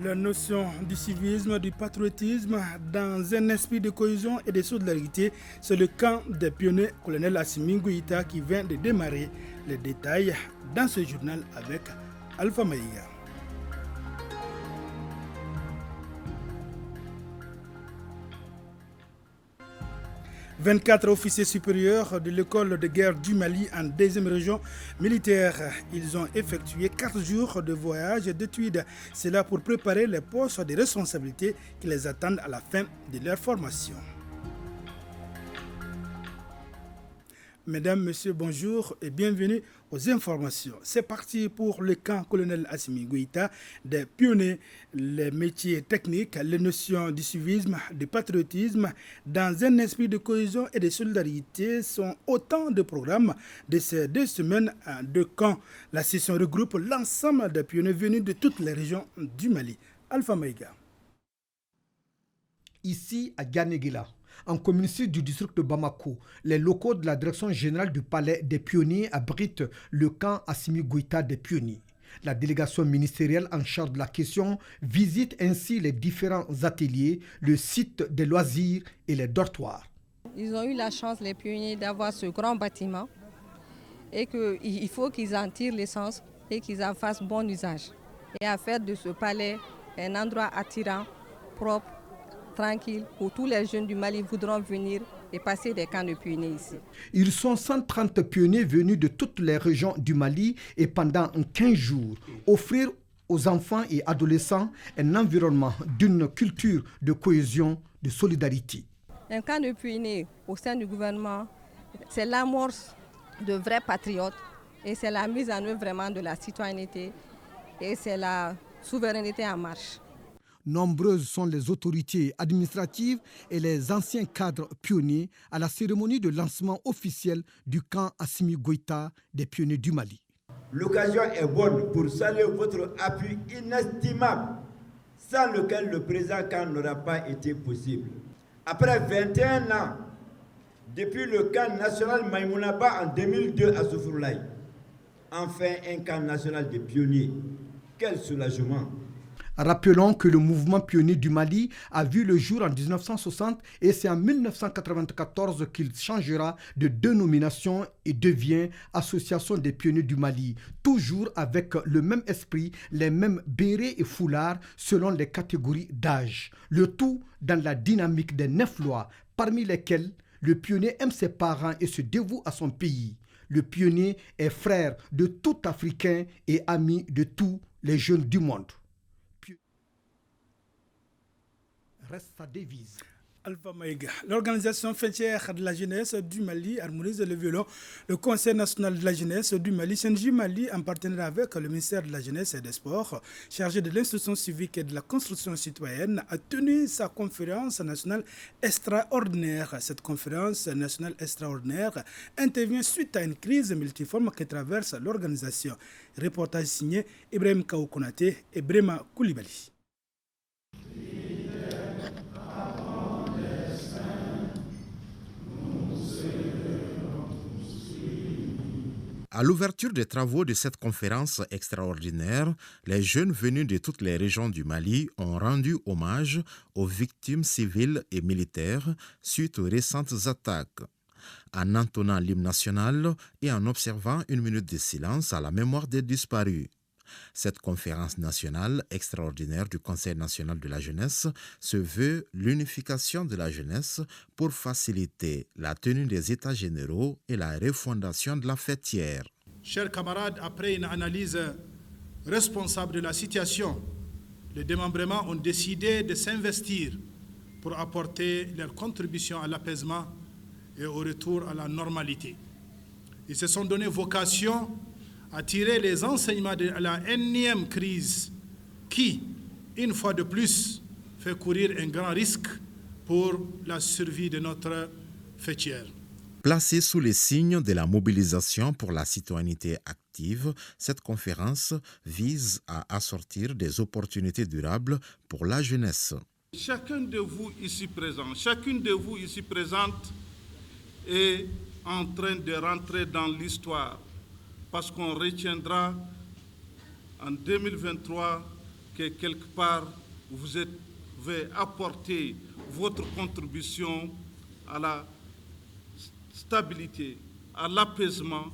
La notion du civisme, du patriotisme dans un esprit de cohésion et de solidarité, c'est le camp des pionniers colonel Assimi Goïta qui vient de démarrer. Les détails dans ce journal avec Alpha Maïga. 24 officiers supérieurs de l'école de guerre du Mali en deuxième région militaire. Ils ont effectué 4 jours de voyage d'études. C'est là pour préparer les postes de responsabilité qui les attendent à la fin de leur formation. Mesdames, Messieurs, bonjour et bienvenue aux informations. C'est parti pour le camp colonel Assimi Goïta, des pionniers, les métiers techniques, les notions du civisme, du patriotisme, dans un esprit de cohésion et de solidarité sont autant de programmes de ces 2 semaines de camp. La session regroupe l'ensemble des pionniers venus de toutes les régions du Mali. Alpha Maïga. Ici à Ganeguela, en commune sud du district de Bamako, les locaux de la direction générale du palais des pionniers abritent le camp Assimi Goïta des pionniers. La délégation ministérielle en charge de la question visite ainsi les différents ateliers, le site des loisirs et les dortoirs. Ils ont eu la chance, les pionniers, d'avoir ce grand bâtiment et qu'il faut qu'ils en tirent l'essence et qu'ils en fassent bon usage. Et à faire de ce palais un endroit attirant, propre, tranquille, où tous les jeunes du Mali voudront venir et passer des camps de pionniers ici. Ils sont 130 pionniers venus de toutes les régions du Mali et pendant 15 jours, offrir aux enfants et adolescents un environnement d'une culture de cohésion, de solidarité. Un camp de pionniers au sein du gouvernement, c'est l'amorce de vrais patriotes et c'est la mise en œuvre vraiment de la citoyenneté et c'est la souveraineté en marche. Nombreuses sont les autorités administratives et les anciens cadres pionniers à la cérémonie de lancement officiel du camp Assimi Goïta des pionniers du Mali. L'occasion est bonne pour saluer votre appui inestimable, sans lequel le présent camp n'aura pas été possible. Après 21 ans, depuis le camp national Maïmounaba en 2002 à Soufroulaye, enfin un camp national des pionniers. Quel soulagement! Rappelons que le mouvement pionnier du Mali a vu le jour en 1960 et c'est en 1994 qu'il changera de dénomination et devient Association des pionniers du Mali, toujours avec le même esprit, les mêmes bérets et foulards selon les catégories d'âge. Le tout dans la dynamique des 9 lois, parmi lesquelles le pionnier aime ses parents et se dévoue à son pays. Le pionnier est frère de tout Africain et ami de tous les jeunes du monde. Reste sa devise. Alpha Maïga. L'organisation fêtière de la jeunesse du Mali harmonise le violon. Le Conseil national de la jeunesse du Mali, CNJ Mali, en partenariat avec le ministère de la jeunesse et des sports, chargé de l'instruction civique et de la construction citoyenne, a tenu sa conférence nationale extraordinaire. Cette conférence nationale extraordinaire intervient suite à une crise multiforme que traverse l'organisation. Reportage signé Ibrahim Kaoukonate et Brema Koulibaly. À l'ouverture des travaux de cette conférence extraordinaire, les jeunes venus de toutes les régions du Mali ont rendu hommage aux victimes civiles et militaires suite aux récentes attaques. En entonnant l'hymne national et en observant 1 minute de silence à la mémoire des disparus. Cette conférence nationale extraordinaire du Conseil national de la jeunesse se veut l'unification de la jeunesse pour faciliter la tenue des états généraux et la refondation de la fêtière. Chers camarades, après une analyse responsable de la situation, les démembrements ont décidé de s'investir pour apporter leur contribution à l'apaisement et au retour à la normalité. Ils se sont donné vocation à tirer les enseignements de la énième crise qui, une fois de plus, fait courir un grand risque pour la survie de notre fêtière. Placée sous les signes de la mobilisation pour la citoyenneté active, cette conférence vise à assortir des opportunités durables pour la jeunesse. Chacun de vous ici présent, chacune de vous ici présente est en train de rentrer dans l'histoire parce qu'on retiendra en 2023 que quelque part vous avez apporté votre contribution à la stabilité, à l'apaisement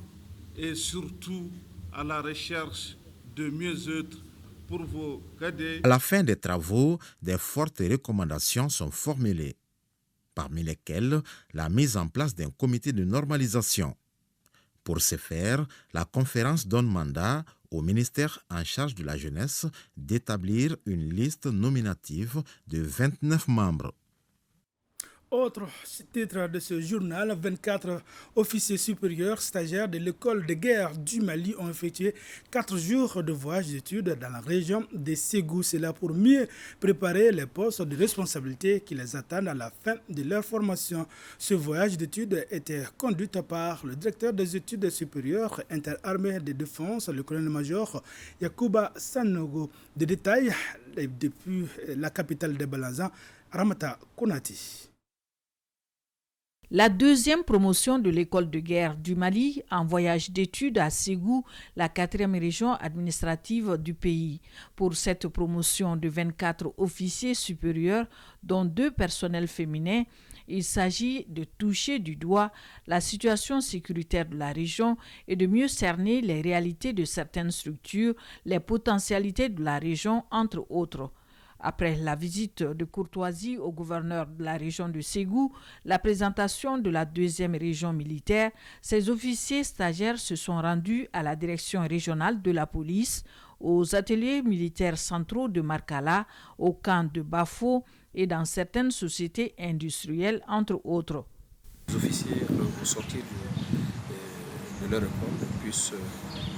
et surtout à la recherche de mieux-être pour vos cadets. À la fin des travaux, des fortes recommandations sont formulées, parmi lesquelles la mise en place d'un comité de normalisation. Pour ce faire, la conférence donne mandat au ministère en charge de la jeunesse d'établir une liste nominative de 29 membres. Autre titre de ce journal, 24 officiers supérieurs stagiaires de l'école de guerre du Mali ont effectué 4 jours de voyage d'études dans la région de Ségou. C'est là pour mieux préparer les postes de responsabilité qui les attendent à la fin de leur formation. Ce voyage d'études était conduit par le directeur des études supérieures interarmées de défense, le colonel-major Yacouba Sanogo. Des détails depuis la capitale de Balanzan, Ramata Konati. La deuxième promotion de l'école de guerre du Mali en voyage d'études à Ségou, la 4e région administrative du pays. Pour cette promotion de 24 officiers supérieurs, dont 2 personnels féminins, il s'agit de toucher du doigt la situation sécuritaire de la région et de mieux cerner les réalités de certaines structures, les potentialités de la région, entre autres. Après la visite de courtoisie au gouverneur de la région de Ségou, la présentation de la 2e région militaire, ces officiers stagiaires se sont rendus à la direction régionale de la police, aux ateliers militaires centraux de Markala, au camp de Bafo et dans certaines sociétés industrielles, entre autres. Les officiers, au sortir de leur école, puissent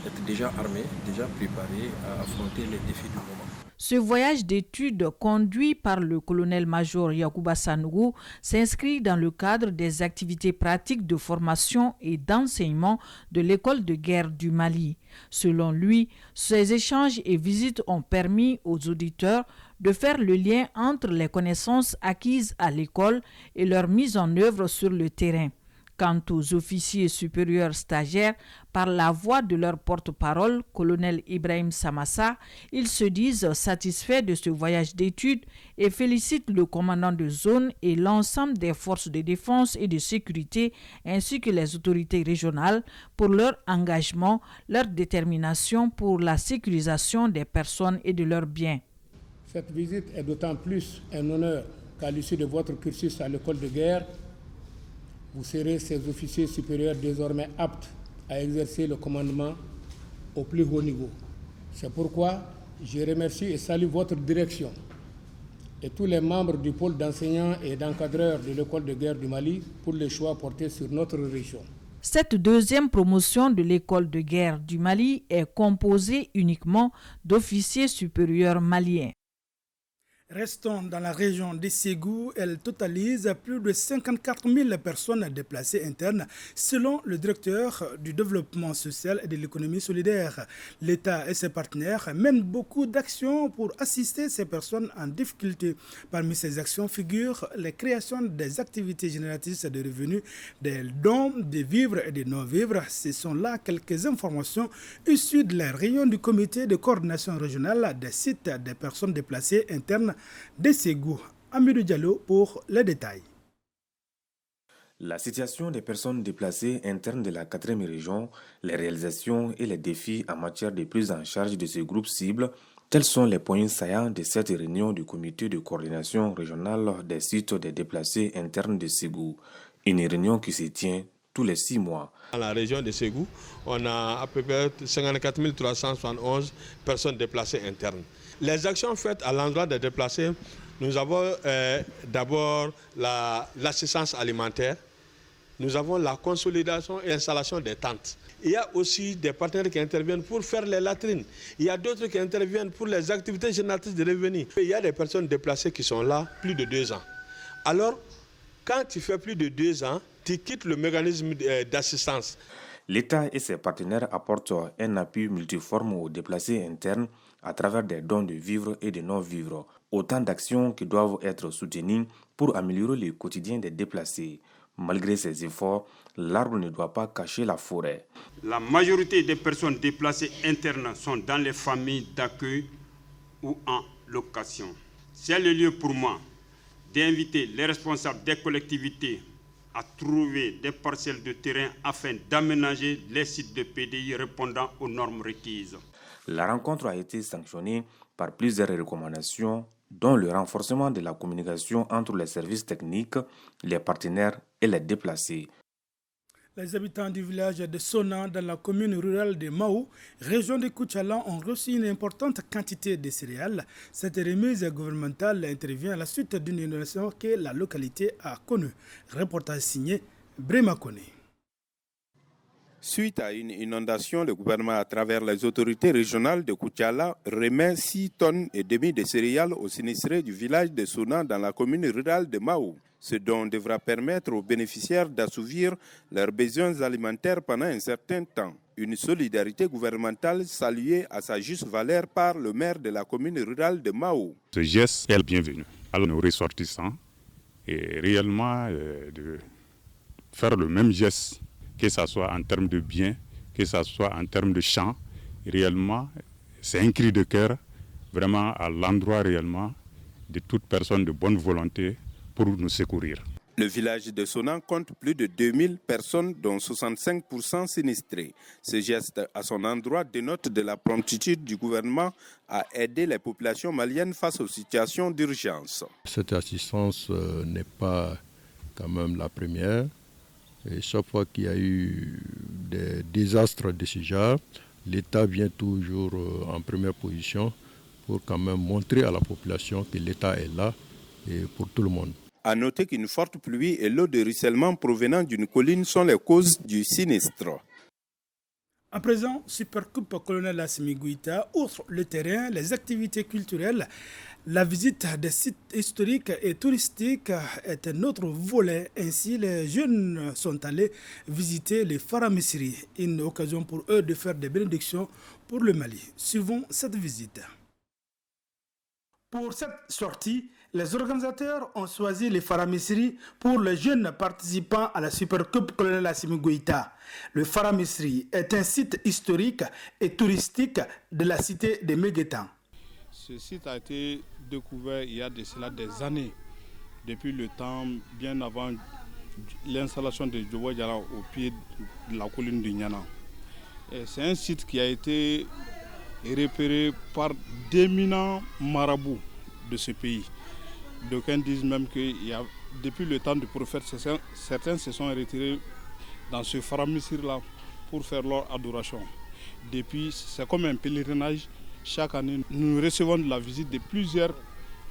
être déjà armés, déjà préparés à affronter les défis du moment. Ce voyage d'études conduit par le colonel-major Yacouba Sanogo s'inscrit dans le cadre des activités pratiques de formation et d'enseignement de l'école de guerre du Mali. Selon lui, ces échanges et visites ont permis aux auditeurs de faire le lien entre les connaissances acquises à l'école et leur mise en œuvre sur le terrain. Quant aux officiers supérieurs stagiaires, par la voix de leur porte-parole, colonel Ibrahim Samassa, ils se disent satisfaits de ce voyage d'études et félicitent le commandant de zone et l'ensemble des forces de défense et de sécurité ainsi que les autorités régionales pour leur engagement, leur détermination pour la sécurisation des personnes et de leurs biens. Cette visite est d'autant plus un honneur qu'à l'issue de votre cursus à l'école de guerre, vous serez ces officiers supérieurs désormais aptes à exercer le commandement au plus haut niveau. C'est pourquoi je remercie et salue votre direction et tous les membres du pôle d'enseignants et d'encadreurs de l'école de guerre du Mali pour les choix portés sur notre région. Cette deuxième promotion de l'école de guerre du Mali est composée uniquement d'officiers supérieurs maliens. Restons dans la région de Ségou. Elle totalise plus de 54 000 personnes déplacées internes, selon le directeur du développement social et de l'économie solidaire. L'État et ses partenaires mènent beaucoup d'actions pour assister ces personnes en difficulté. Parmi ces actions figurent les créations des activités génératrices de revenus, des dons, des vivres et des non-vivres. Ce sont là quelques informations issues de la réunion du comité de coordination régionale des sites des personnes déplacées internes de Ségou. Amidou Diallo pour les détails. La situation des personnes déplacées internes de la 4e région, les réalisations et les défis en matière de prise en charge de ces groupes cibles, tels sont les points saillants de cette réunion du comité de coordination régionale des sites des déplacés internes de Ségou. Une réunion qui se tient tous les 6 mois. Dans la région de Ségou, on a à peu près 54 371 personnes déplacées internes. Les actions faites à l'endroit des déplacés, nous avons d'abord l'assistance alimentaire, nous avons la consolidation et l'installation des tentes. Il y a aussi des partenaires qui interviennent pour faire les latrines. Il y a d'autres qui interviennent pour les activités génératrices de revenus. Il y a des personnes déplacées qui sont là plus de 2 ans. Alors, quand tu fais plus de 2 ans, tu quittes le mécanisme d'assistance. L'État et ses partenaires apportent un appui multiforme aux déplacés internes à travers des dons de vivres et de non-vivres. Autant d'actions qui doivent être soutenues pour améliorer le quotidien des déplacés. Malgré ces efforts, l'arbre ne doit pas cacher la forêt. La majorité des personnes déplacées internes sont dans les familles d'accueil ou en location. C'est le lieu pour moi d'inviter les responsables des collectivités à trouver des parcelles de terrain afin d'aménager les sites de PDI répondant aux normes requises. La rencontre a été sanctionnée par plusieurs recommandations, dont le renforcement de la communication entre les services techniques, les partenaires et les déplacés. Les habitants du village de Sona, dans la commune rurale de Mao, région de Koutiala, ont reçu une importante quantité de céréales. Cette remise gouvernementale intervient à la suite d'une inondation que la localité a connue. Reportage signé Brema Kone. Suite à une inondation, le gouvernement, à travers les autorités régionales de Koutiala, remet 6,5 tonnes de céréales aux sinistrés du village de Sona dans la commune rurale de Mao. Ce don devra permettre aux bénéficiaires d'assouvir leurs besoins alimentaires pendant un certain temps. Une solidarité gouvernementale saluée à sa juste valeur par le maire de la commune rurale de Mao. Ce geste est le bienvenu à nos ressortissants et réellement de faire le même geste, que ce soit en termes de biens, que ce soit en termes de champs. Réellement, c'est un cri de cœur vraiment à l'endroit réellement de toute personne de bonne volonté pour nous secourir. Le village de Sona compte plus de 2000 personnes, dont 65% sinistrées. Ce geste à son endroit dénote de la promptitude du gouvernement à aider les populations maliennes face aux situations d'urgence. Cette assistance n'est pas quand même la première. Et chaque fois qu'il y a eu des désastres de ce genre, l'État vient toujours en première position pour quand même montrer à la population que l'État est là et pour tout le monde. À noter qu'une forte pluie et l'eau de ruissellement provenant d'une colline sont les causes du sinistre. À présent, Supercoupe Colonel Assimi Goïta, outre le terrain, les activités culturelles, la visite des sites historiques et touristiques est un autre volet. Ainsi, les jeunes sont allés visiter les Faramisri, une occasion pour eux de faire des bénédictions pour le Mali. Suivons cette visite. Pour cette sortie, les organisateurs ont choisi les Faramisri pour les jeunes participants à la Supercoupe Colonel Assimi Goïta. Le Faramisri est un site historique et touristique de la cité de Meguetan. Ce site a été découvert il y a de cela des années, depuis le temps bien avant l'installation de Djobo Diarra au pied de la colline du Niana. C'est un site qui a été repéré par d'éminents marabouts de ce pays. D'aucuns disent même que depuis le temps du prophète, certains se sont retirés dans ce Faramisri-là pour faire leur adoration. Depuis, c'est comme un pèlerinage. Chaque année, nous recevons de la visite de plusieurs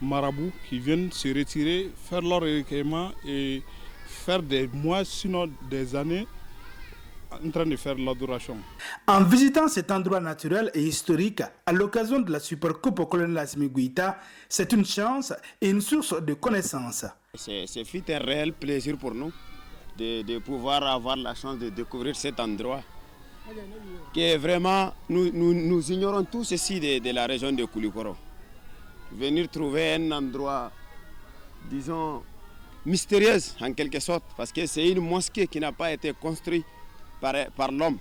marabouts qui viennent se retirer, faire leur recueillement et faire des mois, sinon des années, en train de faire l'adoration. En visitant cet endroit naturel et historique, à l'occasion de la Supercoupe au colonel Assimi Goïta, c'est une chance et une source de connaissances. C'est fut un réel plaisir pour nous de pouvoir avoir la chance de découvrir cet endroit. Que vraiment, nous ignorons tout ceci de la région de Koulikoro. Venir trouver un endroit, disons, mystérieux en quelque sorte, parce que c'est une mosquée qui n'a pas été construite par l'homme,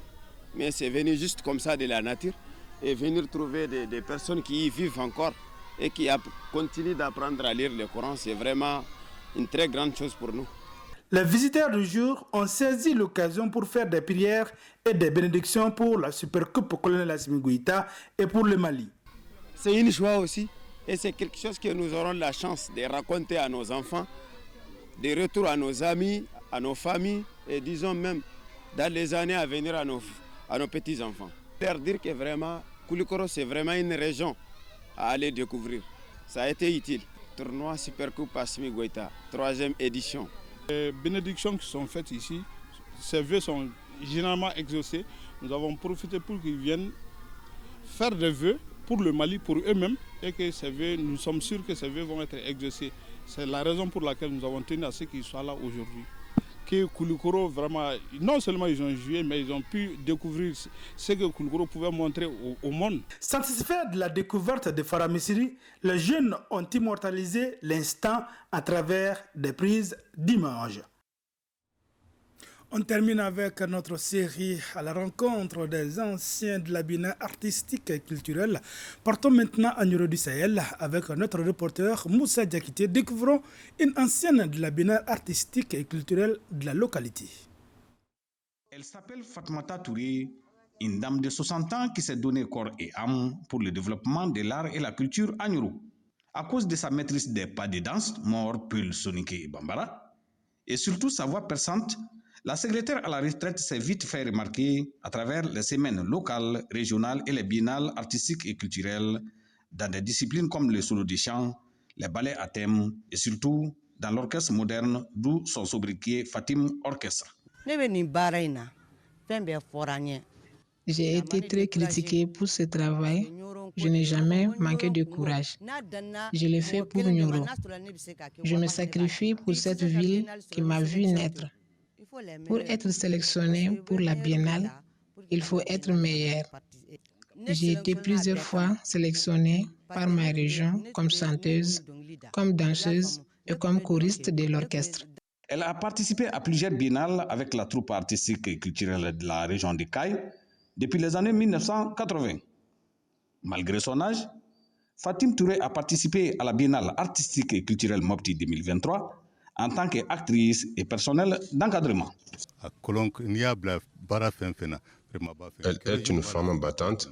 mais c'est venu juste comme ça de la nature, et venir trouver des personnes qui y vivent encore et qui continuent d'apprendre à lire le Coran, c'est vraiment une très grande chose pour nous. Les visiteurs du jour ont saisi l'occasion pour faire des prières et des bénédictions pour la Supercoupe colonel Assimi Goïta et pour le Mali. C'est une joie aussi, et c'est quelque chose que nous aurons la chance de raconter à nos enfants, de retour à nos amis, à nos familles, et disons même dans les années à venir à nos petits-enfants. Leur dire que vraiment, Koulikoro, c'est vraiment une région à aller découvrir. Ça a été utile. Tournoi Supercoupe Assimi Goïta, 3e édition. Les bénédictions qui sont faites ici, ces vœux sont généralement exaucés. Nous avons profité pour qu'ils viennent faire des vœux pour le Mali, pour eux-mêmes, et que ces vœux, nous sommes sûrs que ces vœux vont être exaucés. C'est la raison pour laquelle nous avons tenu à ce qu'ils soient là aujourd'hui. Que Koulikoro, vraiment, non seulement ils ont joué, mais ils ont pu découvrir ce que Koulikoro pouvait montrer au monde. Satisfaits de la découverte de Faramisri, les jeunes ont immortalisé l'instant à travers des prises d'images. On termine avec notre série à la rencontre des anciens de la Bénin artistique et culturelle. Partons maintenant à Nioro du Sahel avec notre reporter Moussa Diakité. Découvrons une ancienne de la Bénin artistique et culturelle de la localité. Elle s'appelle Fatmata Touré, une dame de 60 ans qui s'est donné corps et âme pour le développement de l'art et la culture à Nioro. À cause de sa maîtrise des pas de danse, Mor, Peul, Soniké et Bambara, et surtout sa voix perçante, la secrétaire à la retraite s'est vite fait remarquer à travers les semaines locales, régionales et les biennales artistiques et culturelles dans des disciplines comme le solo de chant, les ballets à thème et surtout dans l'orchestre moderne, d'où son sobriquet Fatim Orchestre. J'ai été très critiquée pour ce travail. Je n'ai jamais manqué de courage. Je l'ai fait pour Nioro. Je me sacrifie pour cette ville qui m'a vu naître. Pour être sélectionné pour la biennale, il faut être meilleur. J'ai été plusieurs fois sélectionnée par ma région comme chanteuse, comme danseuse et comme choriste de l'orchestre. Elle a participé à plusieurs biennales avec la troupe artistique et culturelle de la région de Caille depuis les années 1980. Malgré son âge, Fatim Touré a participé à la biennale artistique et culturelle Mopti 2023 en tant qu'actrice et personnel d'encadrement. Elle est une femme battante.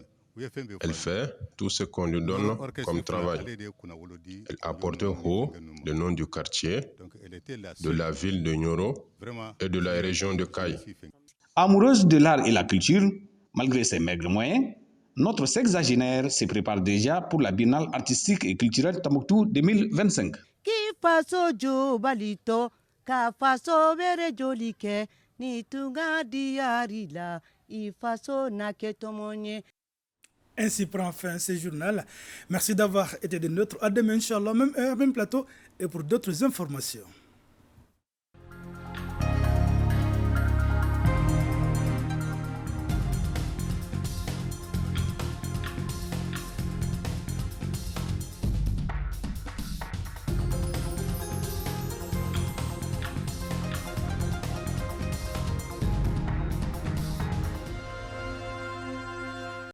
Elle fait tout ce qu'on lui donne comme travail. Elle a porté haut le nom du quartier, de la ville de Nioro et de la région de Caille. Amoureuse de l'art et la culture, malgré ses maigres moyens, notre sexagénaire se prépare déjà pour la biennale artistique et culturelle Tombouctou 2025. Ainsi prend fin ce journal. Merci d'avoir été de nôtres. À demain, Inch'Allah, même heure, même plateau, et pour d'autres informations.